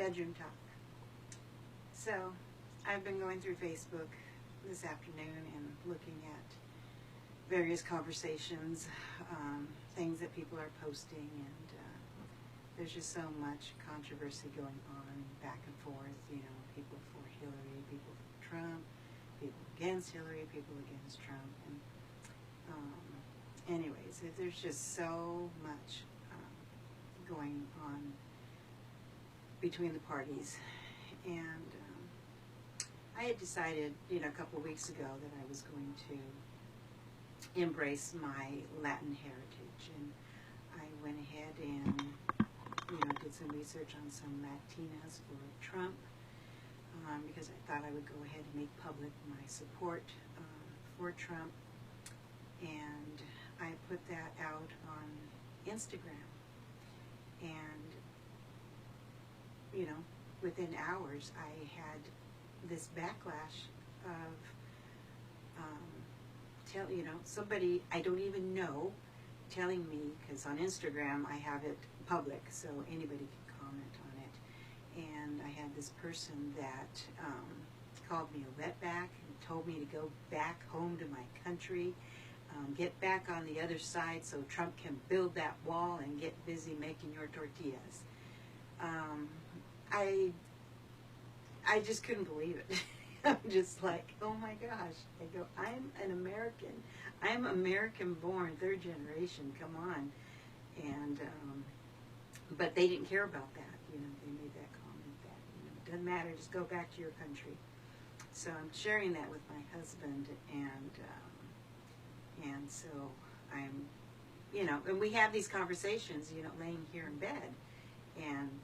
bedroom talk. So, I've been going through Facebook this afternoon and looking at various conversations, things that people are posting, and there's just so much controversy going on back and forth, you know, people for Hillary, people for Trump, people against Hillary, people against Trump, and anyways, there's just so much going on between the parties, and I had decided, you know, a couple of weeks ago that I was going to embrace my Latin heritage, and I went ahead and, you know, did some research on some Latinas for Trump, because I thought I would go ahead and make public my support for Trump, and I put that out on Instagram, and, you know, within hours I had this backlash of, you know, somebody I don't even know telling me, because on Instagram I have it public so anybody can comment on it, and I had this person that called me a wetback and told me to go back home to my country, get back on the other side so Trump can build that wall and get busy making your tortillas. I just couldn't believe it. I'm just like, oh my gosh. I go, I'm an American. I'm American born, third generation, come on. And, but they didn't care about that. You know, they made that comment that, you know, it doesn't matter, just go back to your country. So I'm sharing that with my husband, and so I'm, you know, and we have these conversations, you know, laying here in bed, and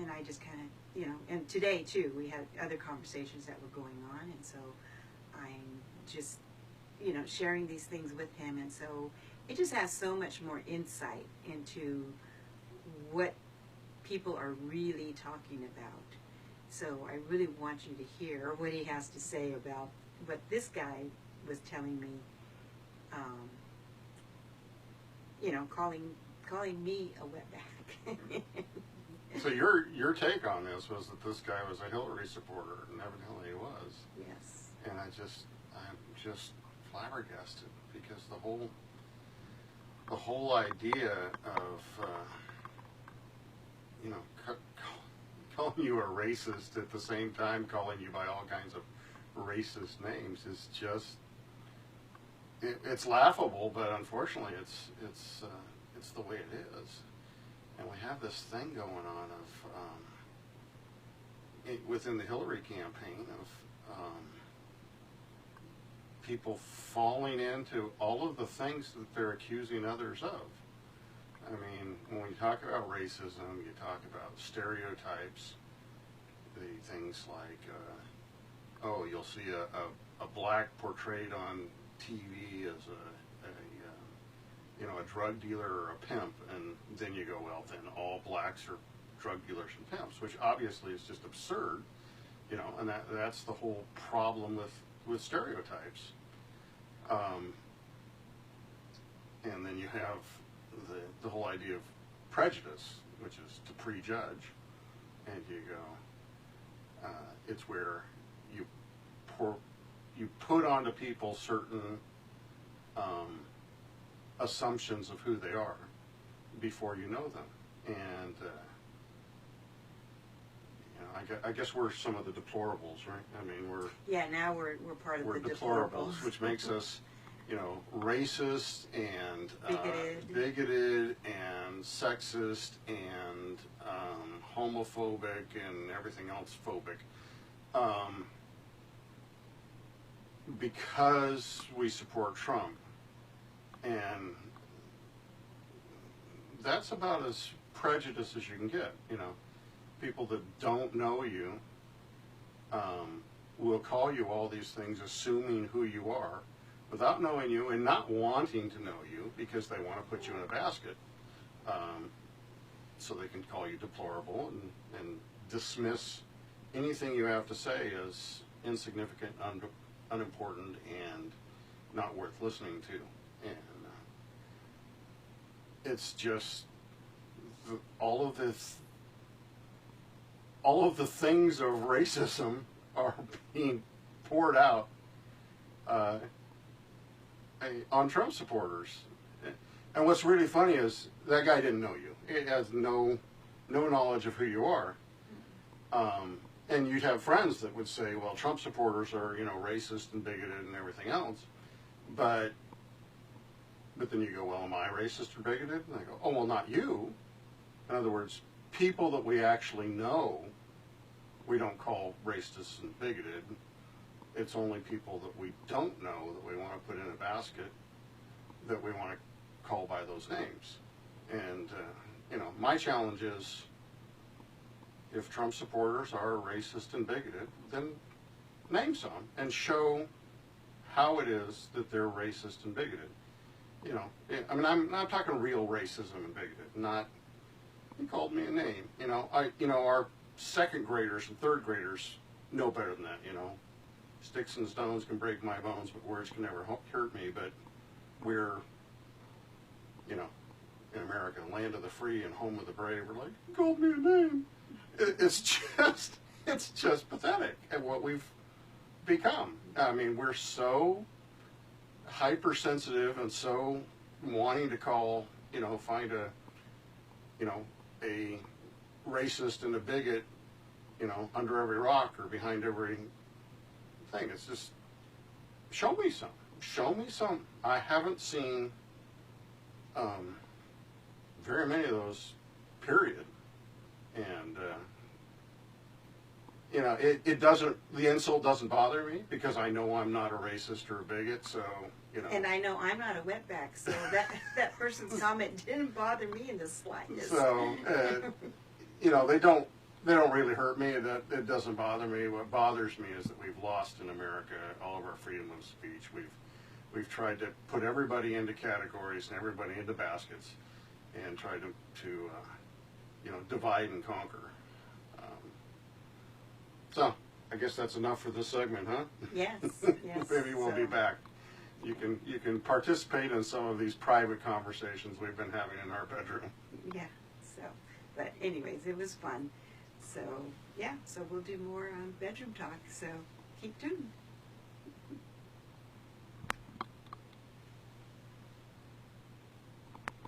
I just kind of, you know, and today too, we had other conversations that were going on, and so I'm just, you know, sharing these things with him, and so it just has so much more insight into what people are really talking about. So I really want you to hear what he has to say about what this guy was telling me, you know, calling me a wetback. So your take on this was that this guy was a Hillary supporter, and evidently he was. Yes. And I'm just flabbergasted, because the whole idea of you know, calling you a racist at the same time calling you by all kinds of racist names is just it's laughable, but unfortunately it's the way it is. And we have this thing going on of within the Hillary campaign of people falling into all of the things that they're accusing others of. I mean, when we talk about racism, you talk about stereotypes, the things like, oh, you'll see a black portrayed on TV as a drug dealer or a pimp, and then you go, well, then all blacks are drug dealers and pimps, which obviously is just absurd, you know, and that's the whole problem with stereotypes. And then you have the whole idea of prejudice, which is to prejudge, and you go, it's where you put onto people certain assumptions of who they are before you know them, and you know, I guess we're some of the deplorables, right? I mean, now we're part of the deplorables, which makes us, you know, racist and bigoted and sexist and homophobic and everything else phobic, because we support Trump. And that's about as prejudiced as you can get. You know, people that don't know you will call you all these things, assuming who you are, without knowing you and not wanting to know you, because they want to put you in a basket, so they can call you deplorable and dismiss anything you have to say as insignificant, unimportant, and not worth listening to. And it's just all of this all of the things of racism are being poured out on Trump supporters. And what's really funny is that guy didn't know you. It has no knowledge of who you are. And you'd have friends that would say, well, Trump supporters are, racist and bigoted and everything else. But then you go, well, am I racist or bigoted? And I go, oh, well, not you. In other words, people that we actually know, we don't call racist and bigoted. It's only people that we don't know that we want to put in a basket that we want to call by those names. And, my challenge is, if Trump supporters are racist and bigoted, then name some and show how it is that they're racist and bigoted. I'm not talking real racism and bigoted, not, he called me a name. Our second graders and third graders know better than that, Sticks and stones can break my bones, but words can never hurt me. But we're, in America, land of the free and home of the brave. We're like, you called me a name. It's just pathetic at what we've become. I mean, we're so hypersensitive and so wanting to call, find a racist and a bigot, under every rock or behind every thing. It's just, show me some. Show me some. I haven't seen very many of those, period. And, it doesn't, the insult doesn't bother me because I know I'm not a racist or a bigot, so, And I know I'm not a wetback, so that person's comment didn't bother me in the slightest. So, they don't really hurt me. It doesn't bother me. What bothers me is that we've lost in America all of our freedom of speech. We've tried to put everybody into categories and everybody into baskets, and tried to divide and conquer. So I guess that's enough for this segment, huh? Yes. Maybe we'll be back. You can participate in some of these private conversations we've been having in our bedroom. Yeah. So, but anyways, it was fun. So yeah. So we'll do more bedroom talk. So keep tuned.